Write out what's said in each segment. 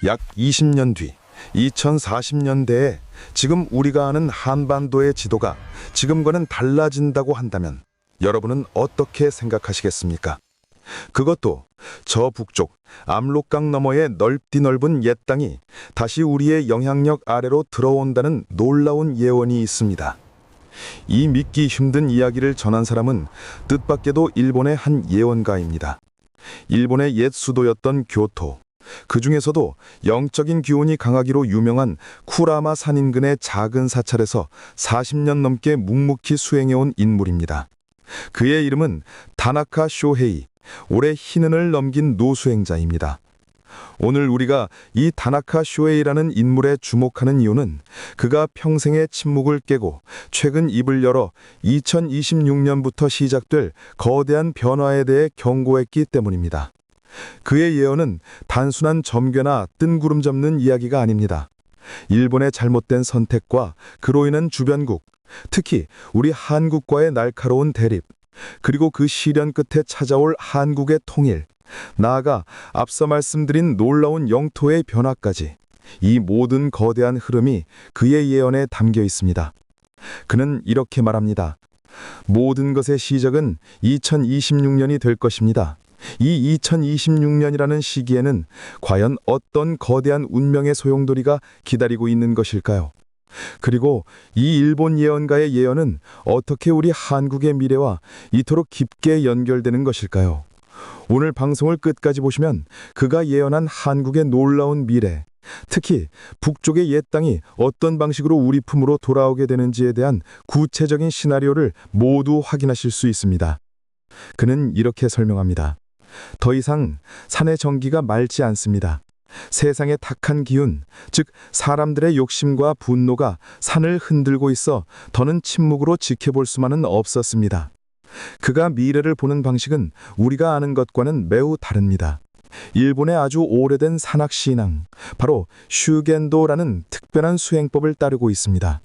약 20년 뒤 2040년대에 지금 우리가 아는 한반도의 지도가 지금과는 달라진다고 한다면 여러분은 어떻게 생각하시겠습니까? 그것도 저 북쪽 압록강 너머의 넓디 넓은 옛 땅이 다시 우리의 영향력 아래로 들어온다는 놀라운 예언이 있습니다. 이 믿기 힘든 이야기를 전한 사람은 뜻밖에도 일본의 한 예언가입니다. 일본의 옛 수도였던 교토, 그 중에서도 영적인 기운이 강하기로 유명한 쿠라마 산 인근의 작은 사찰에서 40년 넘게 묵묵히 수행해온 인물입니다. 그의 이름은 다나카 쇼헤이, 올해 희는을 넘긴 노수행자입니다. 오늘 우리가 이 다나카 쇼헤이라는 인물에 주목하는 이유는 그가 평생의 침묵을 깨고 최근 입을 열어 2026년부터 시작될 거대한 변화에 대해 경고했기 때문입니다. 그의 예언은 단순한 점괘나 뜬구름 잡는 이야기가 아닙니다. 일본의 잘못된 선택과 그로 인한 주변국, 특히 우리 한국과의 날카로운 대립, 그리고 그 시련 끝에 찾아올 한국의 통일, 나아가 앞서 말씀드린 놀라운 영토의 변화까지 이 모든 거대한 흐름이 그의 예언에 담겨 있습니다. 그는 이렇게 말합니다. 모든 것의 시작은 2026년이 될 것입니다. 이 2026년이라는 시기에는 과연 어떤 거대한 운명의 소용돌이가 기다리고 있는 것일까요? 그리고 이 일본 예언가의 예언은 어떻게 우리 한국의 미래와 이토록 깊게 연결되는 것일까요? 오늘 방송을 끝까지 보시면 그가 예언한 한국의 놀라운 미래, 특히 북쪽의 옛 땅이 어떤 방식으로 우리 품으로 돌아오게 되는지에 대한 구체적인 시나리오를 모두 확인하실 수 있습니다. 그는 이렇게 설명합니다. 더 이상 산의 전기가 맑지 않습니다. 세상의 탁한 기운, 즉 사람들의 욕심과 분노가 산을 흔들고 있어 더는 침묵으로 지켜볼 수만은 없었습니다. 그가 미래를 보는 방식은 우리가 아는 것과는 매우 다릅니다. 일본의 아주 오래된 산악신앙, 바로 슈겐도라는 특별한 수행법을 따르고 있습니다.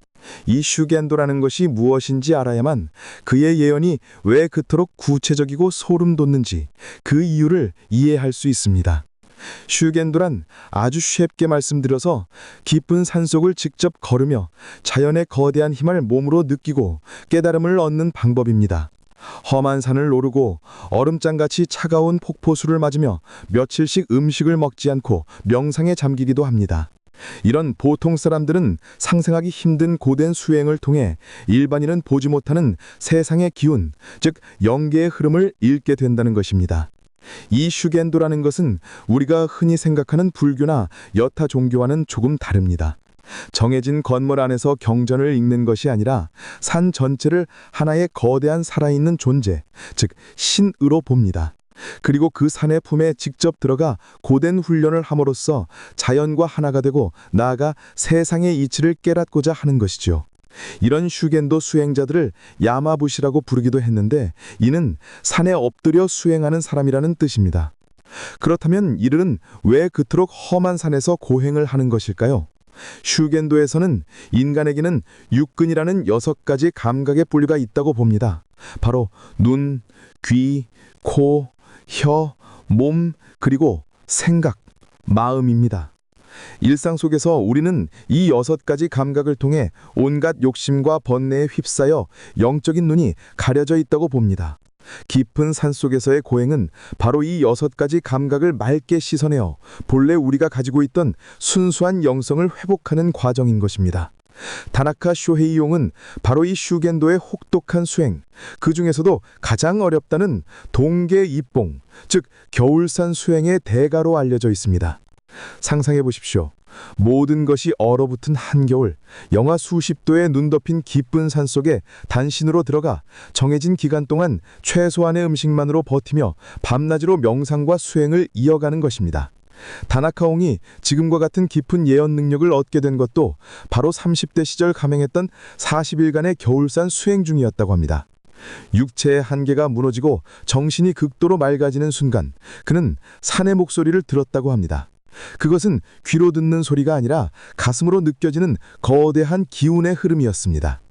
이 슈겐도라는 것이 무엇인지 알아야만 그의 예언이 왜 그토록 구체적이고 소름 돋는지 그 이유를 이해할 수 있습니다. 슈겐도란 아주 쉽게 말씀드려서 깊은 산속을 직접 걸으며 자연의 거대한 힘을 몸으로 느끼고 깨달음을 얻는 방법입니다. 험한 산을 오르고 얼음장같이 차가운 폭포수를 맞으며 며칠씩 음식을 먹지 않고 명상에 잠기기도 합니다. 이런 보통 사람들은 상상하기 힘든 고된 수행을 통해 일반인은 보지 못하는 세상의 기운, 즉 영계의 흐름을 읽게 된다는 것입니다. 이 슈겐도라는 것은 우리가 흔히 생각하는 불교나 여타 종교와는 조금 다릅니다. 정해진 건물 안에서 경전을 읽는 것이 아니라 산 전체를 하나의 거대한 살아있는 존재, 즉 신으로 봅니다. 그리고 그 산의 품에 직접 들어가 고된 훈련을 함으로써 자연과 하나가 되고 나아가 세상의 이치를 깨닫고자 하는 것이죠. 이런 슈겐도 수행자들을 야마부시라고 부르기도 했는데 이는 산에 엎드려 수행하는 사람이라는 뜻입니다. 그렇다면 이들은 왜 그토록 험한 산에서 고행을 하는 것일까요? 슈겐도에서는 인간에게는 육근이라는 6가지 감각의 분류가 있다고 봅니다. 바로 눈, 귀, 코, 혀, 몸, 그리고 생각, 마음입니다. 일상 속에서 우리는 이 6가지 감각을 통해 온갖 욕심과 번뇌에 휩싸여 영적인 눈이 가려져 있다고 봅니다. 깊은 산속에서의 고행은 바로 이 6가지 감각을 맑게 씻어내어 본래 우리가 가지고 있던 순수한 영성을 회복하는 과정인 것입니다. 다나카 쇼헤이용은 바로 이 슈겐도의 혹독한 수행, 그 중에서도 가장 어렵다는 동계 입봉, 즉 겨울산 수행의 대가로 알려져 있습니다. 상상해 보십시오. 모든 것이 얼어붙은 한겨울, 영하 수십 도에 눈 덮인 깊은 산속에 단신으로 들어가 정해진 기간 동안 최소한의 음식만으로 버티며 밤낮으로 명상과 수행을 이어가는 것입니다. 다나카옹이 지금과 같은 깊은 예언 능력을 얻게 된 것도 바로 30대 시절 감행했던 40일간의 겨울산 수행 중이었다고 합니다. 육체의 한계가 무너지고 정신이 극도로 맑아지는 순간 그는 산의 목소리를 들었다고 합니다. 그것은 귀로 듣는 소리가 아니라 가슴으로 느껴지는 거대한 기운의 흐름이었습니다.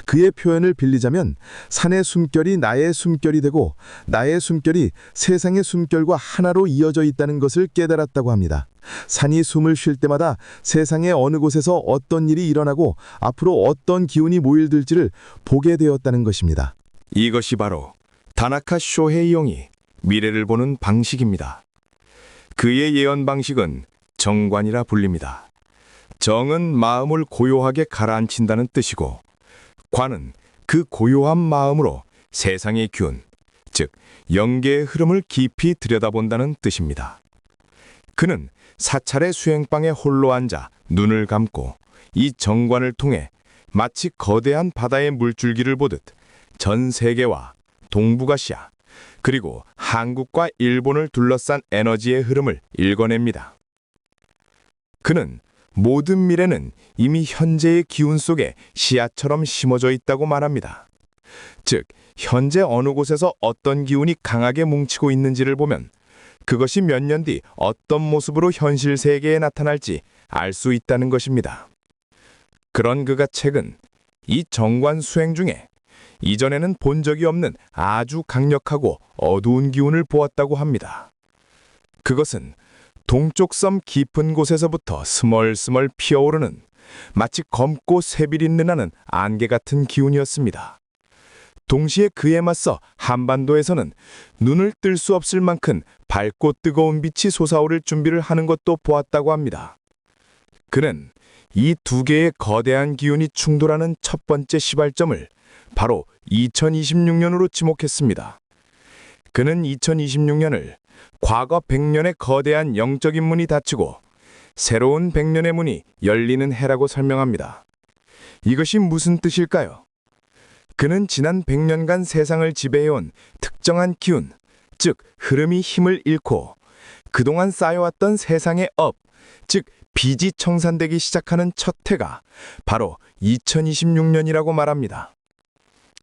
그의 표현을 빌리자면 산의 숨결이 나의 숨결이 되고 나의 숨결이 세상의 숨결과 하나로 이어져 있다는 것을 깨달았다고 합니다. 산이 숨을 쉴 때마다 세상의 어느 곳에서 어떤 일이 일어나고 앞으로 어떤 기운이 모일들지를 보게 되었다는 것입니다. 이것이 바로 다나카 쇼헤이용이 미래를 보는 방식입니다. 그의 예언 방식은 정관이라 불립니다. 정은 마음을 고요하게 가라앉힌다는 뜻이고, 관은 그 고요한 마음으로 세상의 균, 즉 영계의 흐름을 깊이 들여다본다는 뜻입니다. 그는 사찰의 수행방에 홀로 앉아 눈을 감고 이 정관을 통해 마치 거대한 바다의 물줄기를 보듯 전 세계와 동북아시아, 그리고 한국과 일본을 둘러싼 에너지의 흐름을 읽어냅니다. 그는 모든 미래는 이미 현재의 기운 속에 씨앗처럼 심어져 있다고 말합니다. 즉, 현재 어느 곳에서 어떤 기운이 강하게 뭉치고 있는지를 보면 그것이 몇 년 뒤 어떤 모습으로 현실 세계에 나타날지 알 수 있다는 것입니다. 그런 그가 최근 이 정관 수행 중에 이전에는 본 적이 없는 아주 강력하고 어두운 기운을 보았다고 합니다. 그것은 동쪽 섬 깊은 곳에서부터 스멀스멀 피어오르는 마치 검고 새빌이 느나는 안개 같은 기운이었습니다. 동시에 그에 맞서 한반도에서는 눈을 뜰 수 없을 만큼 밝고 뜨거운 빛이 솟아오를 준비를 하는 것도 보았다고 합니다. 그는 이 두 개의 거대한 기운이 충돌하는 첫 번째 시발점을 바로 2026년으로 지목했습니다. 그는 2026년을 과거 100년의 거대한 영적인 문이 닫히고 새로운 100년의 문이 열리는 해라고 설명합니다. 이것이 무슨 뜻일까요? 그는 지난 100년간 세상을 지배해온 특정한 기운, 즉 흐름이 힘을 잃고 그동안 쌓여왔던 세상의 업, 즉 빚이 청산되기 시작하는 첫 해가 바로 2026년이라고 말합니다.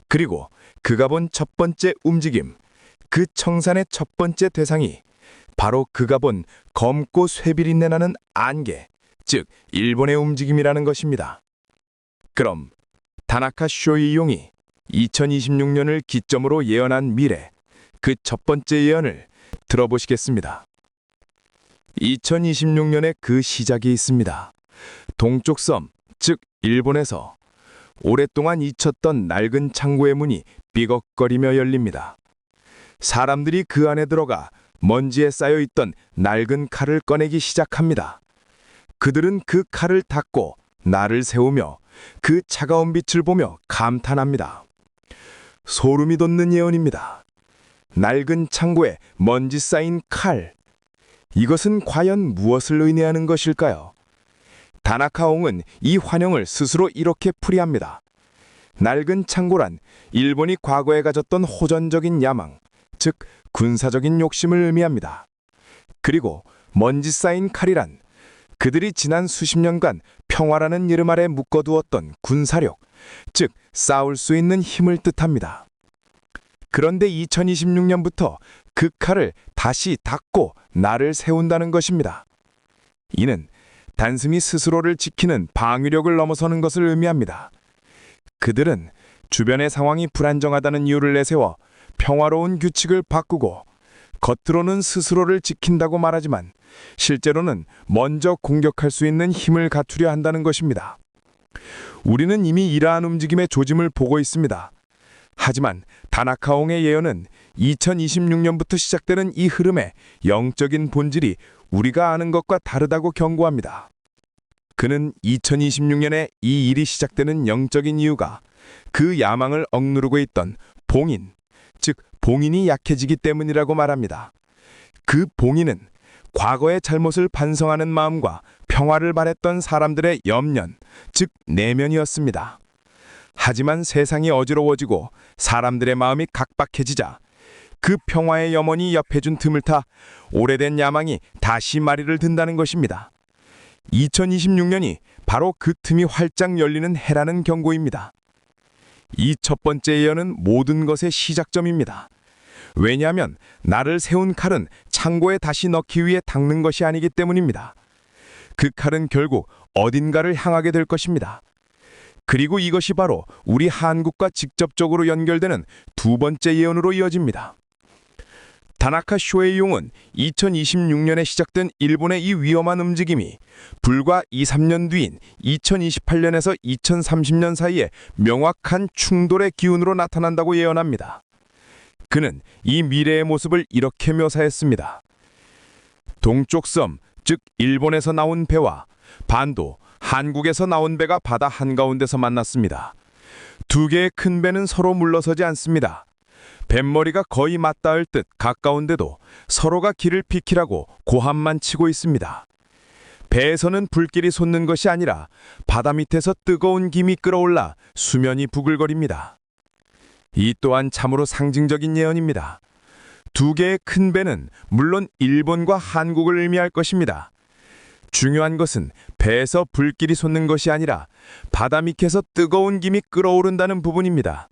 그리고 그가 본 첫 번째 움직임, 그 청산의 첫 번째 대상이 바로 그가 본 검고 쇠빌이 내나는 안개, 즉 일본의 움직임이라는 것입니다. 그럼 다나카 쇼이용이 2026년을 기점으로 예언한 미래, 그 첫 번째 예언을 들어보시겠습니다. 2026년에 그 시작이 있습니다. 동쪽 섬, 즉 일본에서 오랫동안 잊혔던 낡은 창고의 문이 삐걱거리며 열립니다. 사람들이 그 안에 들어가 먼지에 쌓여있던 낡은 칼을 꺼내기 시작합니다. 그들은 그 칼을 닫고 날을 세우며 그 차가운 빛을 보며 감탄합니다. 소름이 돋는 예언입니다. 낡은 창고에 먼지 쌓인 칼. 이것은 과연 무엇을 의미하는 것일까요? 다나카옹은 이 환영을 스스로 이렇게 풀이합니다. 낡은 창고란 일본이 과거에 가졌던 호전적인 야망, 즉 군사적인 욕심을 의미합니다. 그리고 먼지 쌓인 칼이란 그들이 지난 수십 년간 평화라는 이름 아래 묶어두었던 군사력, 즉 싸울 수 있는 힘을 뜻합니다. 그런데 2026년부터 그 칼을 다시 닫고 날을 세운다는 것입니다. 이는 단순히 스스로를 지키는 방위력을 넘어서는 것을 의미합니다. 그들은 주변의 상황이 불안정하다는 이유를 내세워 평화로운 규칙을 바꾸고 겉으로는 스스로를 지킨다고 말하지만 실제로는 먼저 공격할 수 있는 힘을 갖추려 한다는 것입니다. 우리는 이미 이러한 움직임의 조짐을 보고 있습니다. 하지만 다나카옹의 예언은 2026년부터 시작되는 이 흐름의 영적인 본질이 우리가 아는 것과 다르다고 경고합니다. 그는 2026년에 이 일이 시작되는 영적인 이유가 그 야망을 억누르고 있던 봉인, 즉 봉인이 약해지기 때문이라고 말합니다. 그 봉인은 과거의 잘못을 반성하는 마음과 평화를 바랬던 사람들의 염년, 즉 내면이었습니다. 하지만 세상이 어지러워지고 사람들의 마음이 각박해지자 그 평화의 염원이 옆에 준 틈을 타 오래된 야망이 다시 마리를 든다는 것입니다. 2026년이 바로 그 틈이 활짝 열리는 해라는 경고입니다. 이 첫 번째 예언은 모든 것의 시작점입니다. 왜냐하면 나를 세운 칼은 창고에 다시 넣기 위해 닦는 것이 아니기 때문입니다. 그 칼은 결국 어딘가를 향하게 될 것입니다. 그리고 이것이 바로 우리 한국과 직접적으로 연결되는 두 번째 예언으로 이어집니다. 다나카 쇼헤이용은 2026년에 시작된 일본의 이 위험한 움직임이 불과 2~3년 뒤인 2028년에서 2030년 사이에 명확한 충돌의 기운으로 나타난다고 예언합니다. 그는 이 미래의 모습을 이렇게 묘사했습니다. 동쪽 섬, 즉 일본에서 나온 배와 반도, 한국에서 나온 배가 바다 한가운데서 만났습니다. 두 개의 큰 배는 서로 물러서지 않습니다. 뱃머리가 거의 맞닿을 듯 가까운데도 서로가 길을 비키라고 고함만 치고 있습니다. 배에서는 불길이 솟는 것이 아니라 바다 밑에서 뜨거운 김이 끓어올라 수면이 부글거립니다. 이 또한 참으로 상징적인 예언입니다. 두 개의 큰 배는 물론 일본과 한국을 의미할 것입니다. 중요한 것은 배에서 불길이 솟는 것이 아니라 바다 밑에서 뜨거운 김이 끓어오른다는 부분입니다.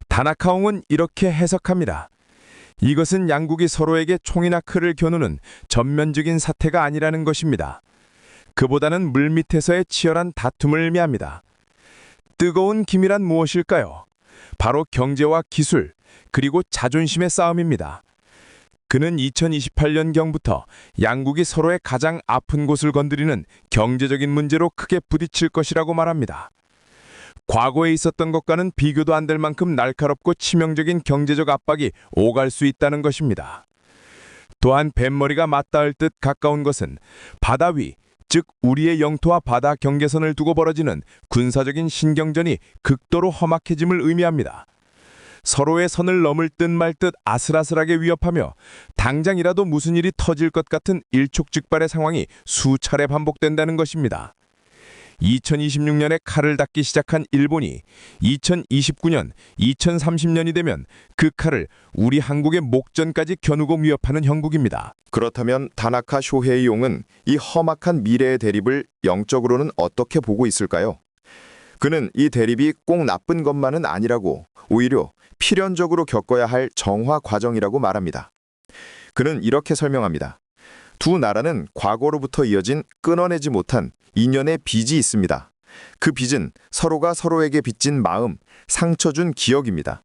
다나카옹은 이렇게 해석합니다. 이것은 양국이 서로에게 총이나 칼을 겨누는 전면적인 사태가 아니라는 것입니다. 그보다는 물밑에서의 치열한 다툼을 의미합니다. 뜨거운 김이란 무엇일까요? 바로 경제와 기술, 그리고 자존심의 싸움입니다. 그는 2028년경부터 양국이 서로의 가장 아픈 곳을 건드리는 경제적인 문제로 크게 부딪힐 것이라고 말합니다. 과거에 있었던 것과는 비교도 안 될 만큼 날카롭고 치명적인 경제적 압박이 오갈 수 있다는 것입니다. 또한 뱃머리가 맞닿을 듯 가까운 것은 바다 위, 즉 우리의 영토와 바다 경계선을 두고 벌어지는 군사적인 신경전이 극도로 험악해짐을 의미합니다. 서로의 선을 넘을 듯 말 듯 아슬아슬하게 위협하며 당장이라도 무슨 일이 터질 것 같은 일촉즉발의 상황이 수차례 반복된다는 것입니다. 2026년에 칼을 닦기 시작한 일본이 2029년, 2030년이 되면 그 칼을 우리 한국의 목전까지 겨누고 위협하는 형국입니다. 그렇다면 다나카 쇼헤이용은 이 험악한 미래의 대립을 영적으로는 어떻게 보고 있을까요? 그는 이 대립이 꼭 나쁜 것만은 아니라고, 오히려 필연적으로 겪어야 할 정화 과정이라고 말합니다. 그는 이렇게 설명합니다. 두 나라는 과거로부터 이어진 끊어내지 못한 인연의 빚이 있습니다. 그 빚은 서로가 서로에게 빚진 마음, 상처 준 기억입니다.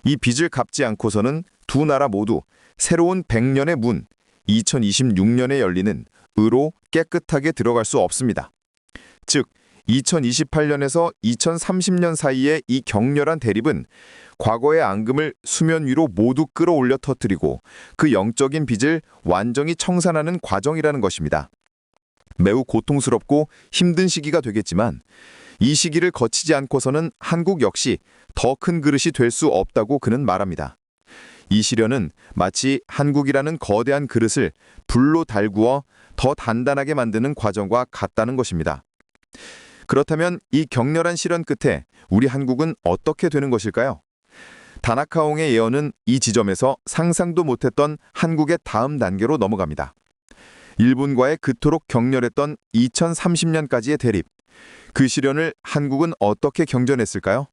이 빚을 갚지 않고서는 두 나라 모두 새로운 100년의 문, 2026년에 열리는 의로 깨끗하게 들어갈 수 없습니다. 즉, 2028년에서 2030년 사이의 이 격렬한 대립은 과거의 앙금을 수면 위로 모두 끌어올려 터뜨리고 그 영적인 빚을 완전히 청산하는 과정이라는 것입니다. 매우 고통스럽고 힘든 시기가 되겠지만 이 시기를 거치지 않고서는 한국 역시 더 큰 그릇이 될 수 없다고 그는 말합니다. 이 시련은 마치 한국이라는 거대한 그릇을 불로 달구어 더 단단하게 만드는 과정과 같다는 것입니다. 그렇다면 이 격렬한 시련 끝에 우리 한국은 어떻게 되는 것일까요? 다나카옹의 예언은 이 지점에서 상상도 못했던 한국의 다음 단계로 넘어갑니다. 일본과의 그토록 격렬했던 2030년까지의 대립, 그 시련을 한국은 어떻게 경전했을까요?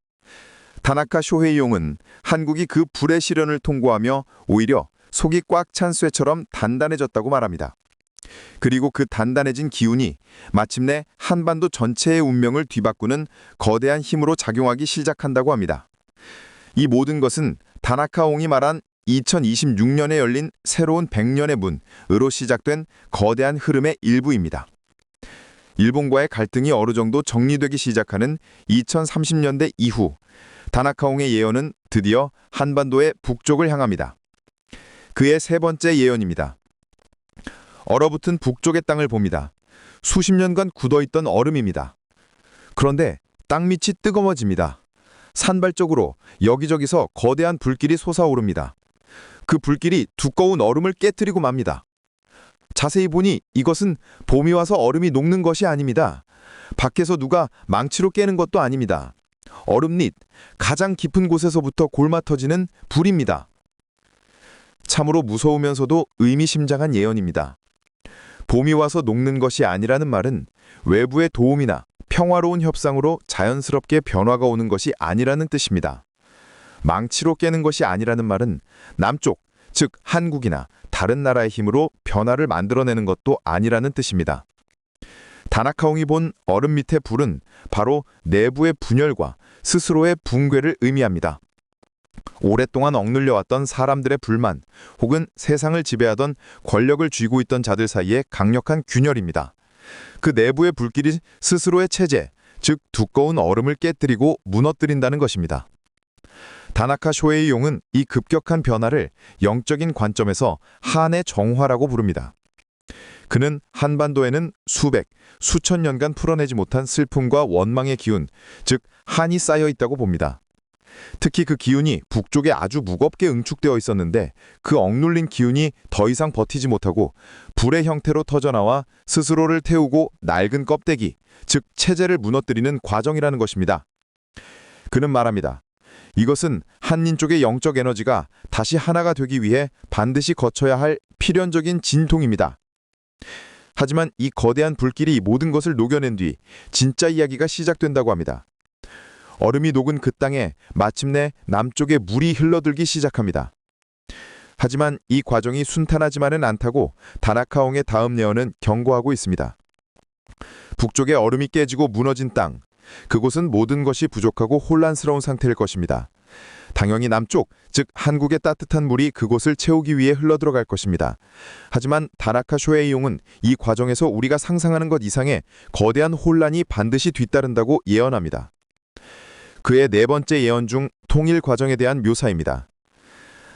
다나카 쇼헤이용은 한국이 그 불의 시련을 통과하며 오히려 속이 꽉 찬 쇠처럼 단단해졌다고 말합니다. 그리고 그 단단해진 기운이 마침내 한반도 전체의 운명을 뒤바꾸는 거대한 힘으로 작용하기 시작한다고 합니다. 이 모든 것은 다나카옹이 말한 2026년에 열린 새로운 100년의 문으로 시작된 거대한 흐름의 일부입니다. 일본과의 갈등이 어느 정도 정리되기 시작하는 2030년대 이후 다나카옹의 예언은 드디어 한반도의 북쪽을 향합니다. 그의 세 번째 예언입니다. 얼어붙은 북쪽의 땅을 봅니다. 수십 년간 굳어있던 얼음입니다. 그런데 땅밑이 뜨거워집니다. 산발적으로 여기저기서 거대한 불길이 솟아오릅니다. 그 불길이 두꺼운 얼음을 깨뜨리고 맙니다. 자세히 보니 이것은 봄이 와서 얼음이 녹는 것이 아닙니다. 밖에서 누가 망치로 깨는 것도 아닙니다. 얼음밑 가장 깊은 곳에서부터 골마 터지는 불입니다. 참으로 무서우면서도 의미심장한 예언입니다. 봄이 와서 녹는 것이 아니라는 말은 외부의 도움이나 평화로운 협상으로 자연스럽게 변화가 오는 것이 아니라는 뜻입니다. 망치로 깨는 것이 아니라는 말은 남쪽, 즉 한국이나 다른 나라의 힘으로 변화를 만들어내는 것도 아니라는 뜻입니다. 다나카옹이 본 얼음 밑의 불은 바로 내부의 분열과 스스로의 붕괴를 의미합니다. 오랫동안 억눌려왔던 사람들의 불만 혹은 세상을 지배하던 권력을 쥐고 있던 자들 사이에 강력한 균열입니다. 그 내부의 불길이 스스로의 체제, 즉 두꺼운 얼음을 깨뜨리고 무너뜨린다는 것입니다. 다나카 쇼헤이용은 이 급격한 변화를 영적인 관점에서 한의 정화라고 부릅니다. 그는 한반도에는 수백, 수천 년간 풀어내지 못한 슬픔과 원망의 기운, 즉 한이 쌓여 있다고 봅니다. 특히 그 기운이 북쪽에 아주 무겁게 응축되어 있었는데 그 억눌린 기운이 더 이상 버티지 못하고 불의 형태로 터져나와 스스로를 태우고 낡은 껍데기, 즉 체제를 무너뜨리는 과정이라는 것입니다. 그는 말합니다. 이것은 한인 쪽의 영적 에너지가 다시 하나가 되기 위해 반드시 거쳐야 할 필연적인 진통입니다. 하지만 이 거대한 불길이 모든 것을 녹여낸 뒤 진짜 이야기가 시작된다고 합니다. 얼음이 녹은 그 땅에 마침내 남쪽에 물이 흘러들기 시작합니다. 하지만 이 과정이 순탄하지만은 않다고 다나카옹의 다음 예언은 경고하고 있습니다. 북쪽에 얼음이 깨지고 무너진 땅, 그곳은 모든 것이 부족하고 혼란스러운 상태일 것입니다. 당연히 남쪽, 즉 한국의 따뜻한 물이 그곳을 채우기 위해 흘러들어갈 것입니다. 하지만 다나카 쇼헤이용은 이 과정에서 우리가 상상하는 것 이상의 거대한 혼란이 반드시 뒤따른다고 예언합니다. 그의 네 번째 예언 중 통일 과정에 대한 묘사입니다.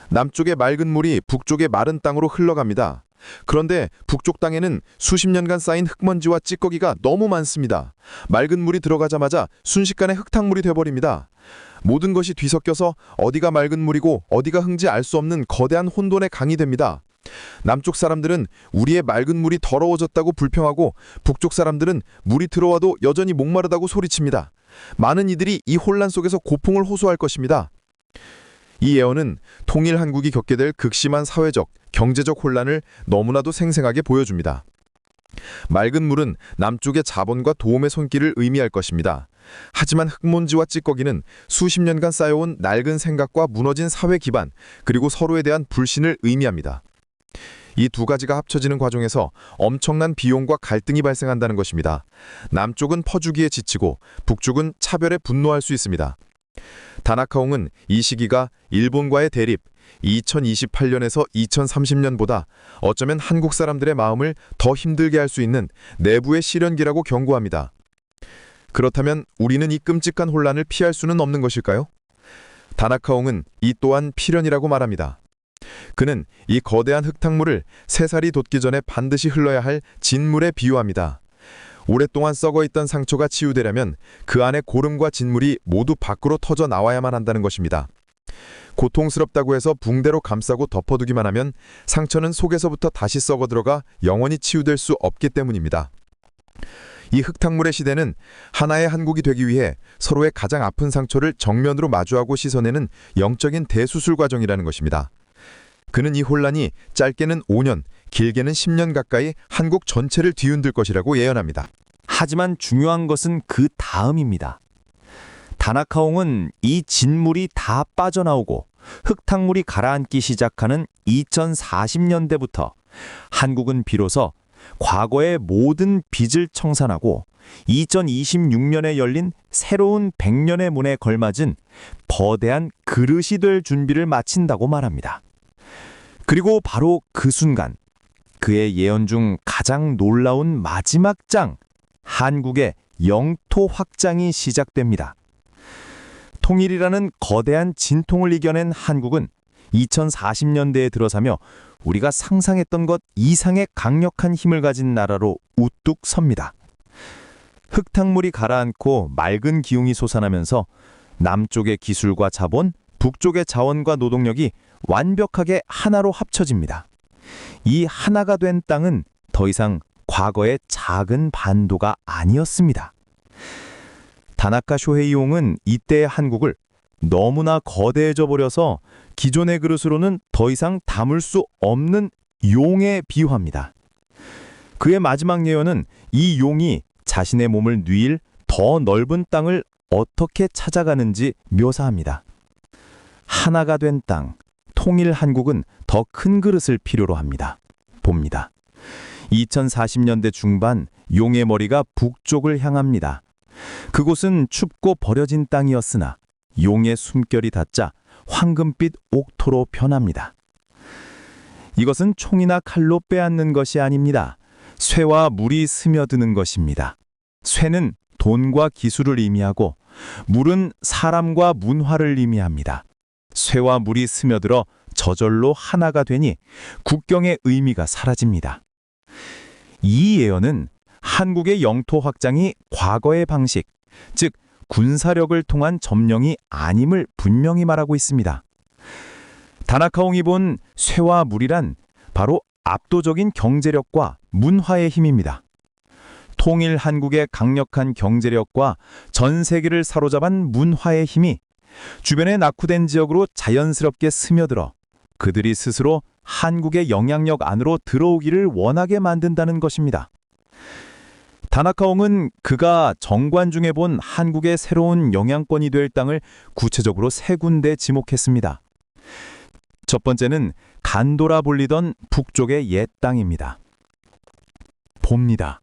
남쪽의 맑은 물이 북쪽의 마른 땅으로 흘러갑니다. 그런데 북쪽 땅에는 수십 년간 쌓인 흙먼지와 찌꺼기가 너무 많습니다. 맑은 물이 들어가자마자 순식간에 흙탕물이 되어버립니다. 모든 것이 뒤섞여서 어디가 맑은 물이고 어디가 흙인지 알 수 없는 거대한 혼돈의 강이 됩니다. 남쪽 사람들은 우리의 맑은 물이 더러워졌다고 불평하고 북쪽 사람들은 물이 들어와도 여전히 목마르다고 소리칩니다. 많은 이들이 이 혼란 속에서 고통을 호소할 것입니다. 이 예언은 통일 한국이 겪게 될 극심한 사회적, 경제적 혼란을 너무나도 생생하게 보여줍니다. 맑은 물은 남쪽의 자본과 도움의 손길을 의미할 것입니다. 하지만 흙먼지와 찌꺼기는 수십 년간 쌓여온 낡은 생각과 무너진 사회 기반, 그리고 서로에 대한 불신을 의미합니다. 이 두 가지가 합쳐지는 과정에서 엄청난 비용과 갈등이 발생한다는 것입니다. 남쪽은 퍼주기에 지치고 북쪽은 차별에 분노할 수 있습니다. 다나카옹은 이 시기가 일본과의 대립, 2028년에서 2030년보다 어쩌면 한국 사람들의 마음을 더 힘들게 할 수 있는 내부의 시련기라고 경고합니다. 그렇다면 우리는 이 끔찍한 혼란을 피할 수는 없는 것일까요? 다나카옹은 이 또한 필연이라고 말합니다. 그는 이 거대한 흙탕물을 새살이 돋기 전에 반드시 흘러야 할 진물에 비유합니다. 오랫동안 썩어있던 상처가 치유되려면 그 안에 고름과 진물이 모두 밖으로 터져 나와야만 한다는 것입니다. 고통스럽다고 해서 붕대로 감싸고 덮어두기만 하면 상처는 속에서부터 다시 썩어 들어가 영원히 치유될 수 없기 때문입니다. 이 흙탕물의 시대는 하나의 한국이 되기 위해 서로의 가장 아픈 상처를 정면으로 마주하고 씻어내는 영적인 대수술 과정이라는 것입니다. 그는 이 혼란이 짧게는 5년, 길게는 10년 가까이 한국 전체를 뒤흔들 것이라고 예언합니다. 하지만 중요한 것은 그 다음입니다. 다나카옹은 이 진물이 다 빠져나오고 흙탕물이 가라앉기 시작하는 2040년대부터 한국은 비로소 과거의 모든 빚을 청산하고 2026년에 열린 새로운 100년의 문에 걸맞은 거대한 그릇이 될 준비를 마친다고 말합니다. 그리고 바로 그 순간 그의 예언 중 가장 놀라운 마지막 장, 한국의 영토 확장이 시작됩니다. 통일이라는 거대한 진통을 이겨낸 한국은 2040년대에 들어서며 우리가 상상했던 것 이상의 강력한 힘을 가진 나라로 우뚝 섭니다. 흙탕물이 가라앉고 맑은 기운이 솟아나면서 남쪽의 기술과 자본, 북쪽의 자원과 노동력이 완벽하게 하나로 합쳐집니다. 이 하나가 된 땅은 더 이상 과거의 작은 반도가 아니었습니다. 다나카 쇼헤이용은 이때의 한국을 너무나 거대해져 버려서 기존의 그릇으로는 더 이상 담을 수 없는 용에 비유합니다. 그의 마지막 예언은 이 용이 자신의 몸을 누일 더 넓은 땅을 어떻게 찾아가는지 묘사합니다. 하나가 된 땅, 통일 한국은 더 큰 그릇을 필요로 합니다. 봅니다. 2040년대 중반 용의 머리가 북쪽을 향합니다. 그곳은 춥고 버려진 땅이었으나 용의 숨결이 닿자 황금빛 옥토로 변합니다. 이것은 총이나 칼로 빼앗는 것이 아닙니다. 쇠와 물이 스며드는 것입니다. 쇠는 돈과 기술을 의미하고 물은 사람과 문화를 의미합니다. 쇠와 물이 스며들어 저절로 하나가 되니 국경의 의미가 사라집니다. 이 예언은 한국의 영토 확장이 과거의 방식, 즉 군사력을 통한 점령이 아님을 분명히 말하고 있습니다. 다나카옹이 본 쇠와 물이란 바로 압도적인 경제력과 문화의 힘입니다. 통일 한국의 강력한 경제력과 전 세계를 사로잡은 문화의 힘이 주변에 낙후된 지역으로 자연스럽게 스며들어 그들이 스스로 한국의 영향력 안으로 들어오기를 원하게 만든다는 것입니다. 다나카옹은 그가 정관 중에 본 한국의 새로운 영향권이 될 땅을 구체적으로 세 군데 지목했습니다. 첫 번째는 간도라 불리던 북쪽의 옛 땅입니다. 봅니다.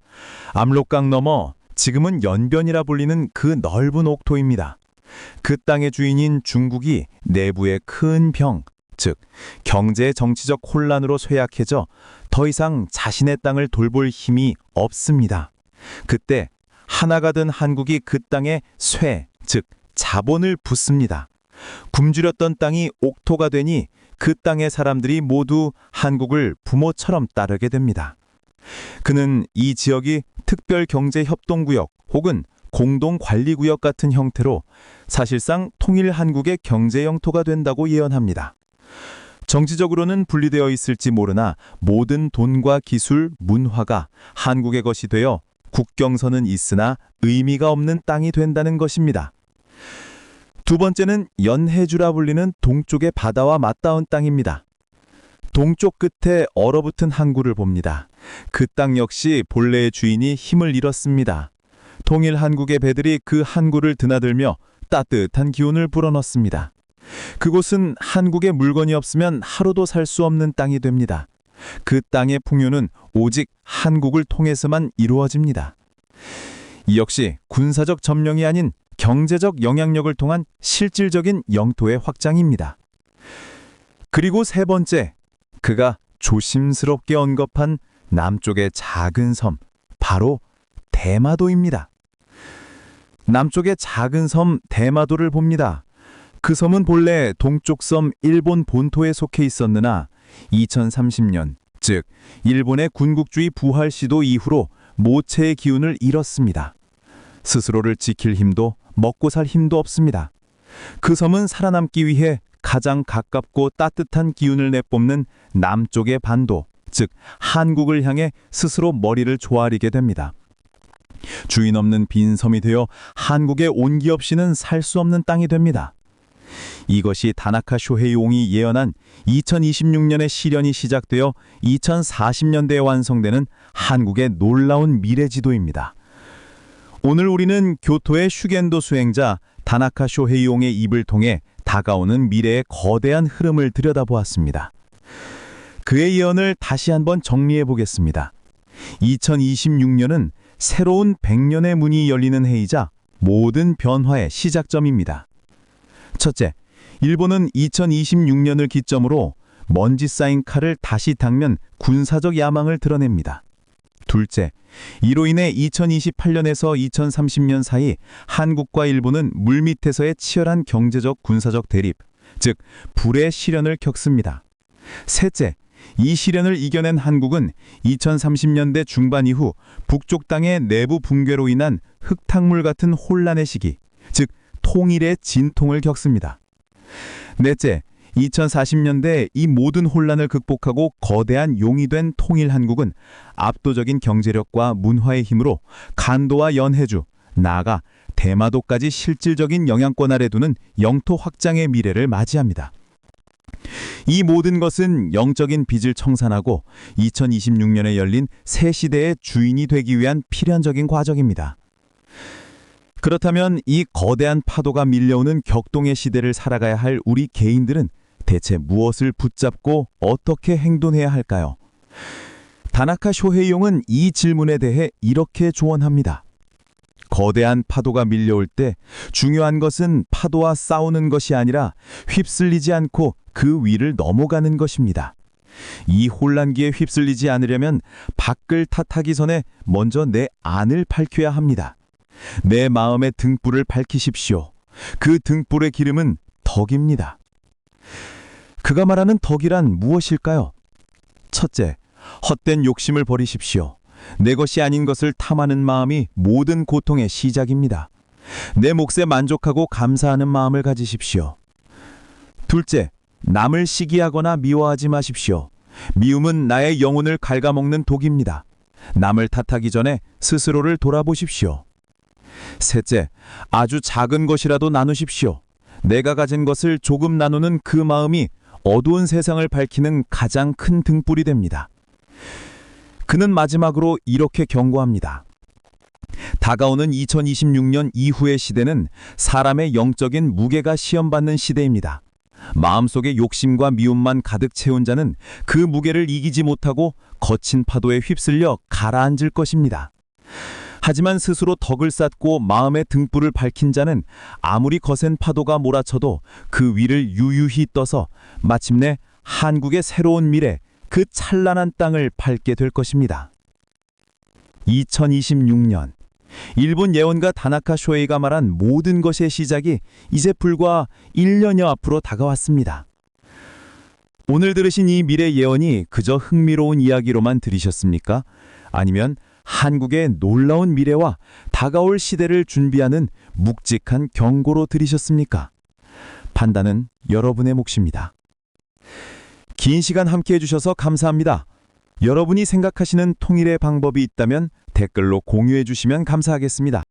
압록강 너머 지금은 연변이라 불리는 그 넓은 옥토입니다. 그 땅의 주인인 중국이 내부의 큰 병, 즉 경제 정치적 혼란으로 쇠약해져 더 이상 자신의 땅을 돌볼 힘이 없습니다. 그때 하나가 된 한국이 그 땅에 쇠, 즉 자본을 붓습니다. 굶주렸던 땅이 옥토가 되니 그 땅의 사람들이 모두 한국을 부모처럼 따르게 됩니다. 그는 이 지역이 특별경제협동구역 혹은 공동관리구역 같은 형태로 사실상 통일 한국의 경제 영토가 된다고 예언합니다. 정치적으로는 분리되어 있을지 모르나 모든 돈과 기술, 문화가 한국의 것이 되어 국경선은 있으나 의미가 없는 땅이 된다는 것입니다. 두 번째는 연해주라 불리는 동쪽의 바다와 맞닿은 땅입니다. 동쪽 끝에 얼어붙은 항구를 봅니다. 그 땅 역시 본래의 주인이 힘을 잃었습니다. 통일 한국의 배들이 그 항구를 드나들며 따뜻한 기운을 불어넣습니다. 그곳은 한국의 물건이 없으면 하루도 살 수 없는 땅이 됩니다. 그 땅의 풍요는 오직 한국을 통해서만 이루어집니다. 이 역시 군사적 점령이 아닌 경제적 영향력을 통한 실질적인 영토의 확장입니다. 그리고 세 번째, 그가 조심스럽게 언급한 남쪽의 작은 섬, 바로 대마도입니다. 남쪽의 작은 섬 대마도를 봅니다. 그 섬은 본래 동쪽 섬 일본 본토에 속해 있었으나 2030년, 즉 일본의 군국주의 부활 시도 이후로 모체의 기운을 잃었습니다. 스스로를 지킬 힘도 먹고 살 힘도 없습니다. 그 섬은 살아남기 위해 가장 가깝고 따뜻한 기운을 내뿜는 남쪽의 반도, 즉 한국을 향해 스스로 머리를 조아리게 됩니다. 주인 없는 빈 섬이 되어 한국의 온기 없이는 살 수 없는 땅이 됩니다. 이것이 다나카 쇼헤이옹이 예언한 2026년의 시련이 시작되어 2040년대에 완성되는 한국의 놀라운 미래지도입니다. 오늘 우리는 교토의 슈겐도 수행자 다나카 쇼헤이옹의 입을 통해 다가오는 미래의 거대한 흐름을 들여다보았습니다. 그의 예언을 다시 한번 정리해 보겠습니다. 2026년은 새로운 100년의 문이 열리는 해이자 모든 변화의 시작점입니다. 첫째, 일본은 2026년을 기점으로 먼지 쌓인 칼을 다시 닦는 군사적 야망을 드러냅니다. 둘째, 이로 인해 2028년에서 2030년 사이 한국과 일본은 물밑에서의 치열한 경제적 군사적 대립, 즉 불의 시련을 겪습니다. 셋째, 이 시련을 이겨낸 한국은 2030년대 중반 이후 북쪽 땅의 내부 붕괴로 인한 흙탕물 같은 혼란의 시기, 즉 통일의 진통을 겪습니다. 넷째, 2040년대 이 모든 혼란을 극복하고 거대한 용이 된 통일 한국은 압도적인 경제력과 문화의 힘으로 간도와 연해주, 나아가 대마도까지 실질적인 영향권 아래 두는 영토 확장의 미래를 맞이합니다. 이 모든 것은 영적인 빚을 청산하고 2026년에 열린 새 시대의 주인이 되기 위한 필연적인 과정입니다. 그렇다면 이 거대한 파도가 밀려오는 격동의 시대를 살아가야 할 우리 개인들은 대체 무엇을 붙잡고 어떻게 행동해야 할까요? 다나카 쇼헤이용은 이 질문에 대해 이렇게 조언합니다. 거대한 파도가 밀려올 때 중요한 것은 파도와 싸우는 것이 아니라 휩쓸리지 않고 그 위를 넘어가는 것입니다. 이 혼란기에 휩쓸리지 않으려면 밖을 탓하기 전에 먼저 내 안을 밝혀야 합니다. 내 마음의 등불을 밝히십시오. 그 등불의 기름은 덕입니다. 그가 말하는 덕이란 무엇일까요? 첫째, 헛된 욕심을 버리십시오. 내 것이 아닌 것을 탐하는 마음이 모든 고통의 시작입니다. 내 몫에 만족하고 감사하는 마음을 가지십시오. 둘째, 남을 시기하거나 미워하지 마십시오. 미움은 나의 영혼을 갉아먹는 독입니다. 남을 탓하기 전에 스스로를 돌아보십시오. 셋째, 아주 작은 것이라도 나누십시오. 내가 가진 것을 조금 나누는 그 마음이 어두운 세상을 밝히는 가장 큰 등불이 됩니다. 그는 마지막으로 이렇게 경고합니다. 다가오는 2026년 이후의 시대는 사람의 영적인 무게가 시험받는 시대입니다. 마음속에 욕심과 미움만 가득 채운 자는 그 무게를 이기지 못하고 거친 파도에 휩쓸려 가라앉을 것입니다. 하지만 스스로 덕을 쌓고 마음의 등불을 밝힌 자는 아무리 거센 파도가 몰아쳐도 그 위를 유유히 떠서 마침내 한국의 새로운 미래, 그 찬란한 땅을 밟게 될 것입니다. 2026년, 일본 예언가 다나카 쇼헤이가 말한 모든 것의 시작이 이제 불과 1년여 앞으로 다가왔습니다. 오늘 들으신 이 미래 예언이 그저 흥미로운 이야기로만 들으셨습니까? 아니면 한국의 놀라운 미래와 다가올 시대를 준비하는 묵직한 경고로 들으셨습니까? 판단은 여러분의 몫입니다. 긴 시간 함께해 주셔서 감사합니다. 여러분이 생각하시는 통일의 방법이 있다면 댓글로 공유해 주시면 감사하겠습니다.